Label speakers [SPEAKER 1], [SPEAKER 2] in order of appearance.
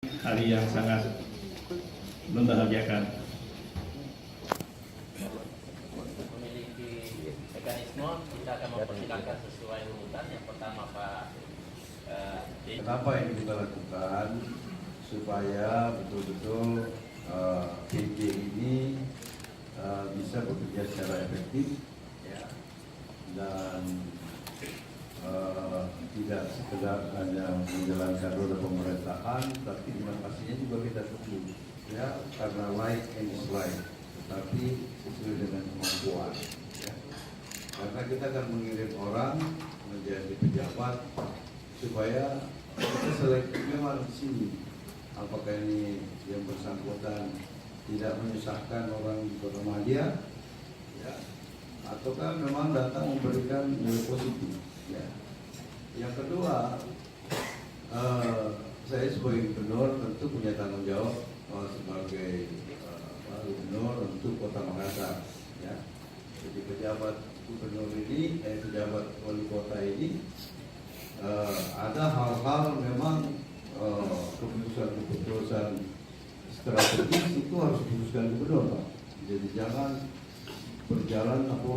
[SPEAKER 1] hari yang sangat membahagiakan.
[SPEAKER 2] Memiliki mekanisme, kita akan mempersilakan sesuai urutan. Yang pertama Pak
[SPEAKER 3] Kenapa ini kita lakukan? Supaya betul-betul PJ ini bisa bekerja secara efektif, ya, dan tidak sekedar hanya menjalankan roda pemerintahan, tapi inovasinya juga kita tunggu, ya, karena like and dislike, tetapi sesuai dengan kemampuan, ya. Karena kita akan mengirim orang menjadi pejabat supaya kita seleksi memang di sini, apakah ini yang bersangkutan tidak menyusahkan orang di Kota Madia, ya, ataukah memang datang memberikan nilai positif, ya. Yang kedua, saya sebagai gubernur tentu punya tanggung jawab sebagai gubernur untuk Kota Makassar, ya. Jadi pejabat gubernur ini, pejabat wali kota ini, ada hal-hal memang keputusan strategis itu harus diputuskan gubernur, Pak. Jadi jangan berjalan apa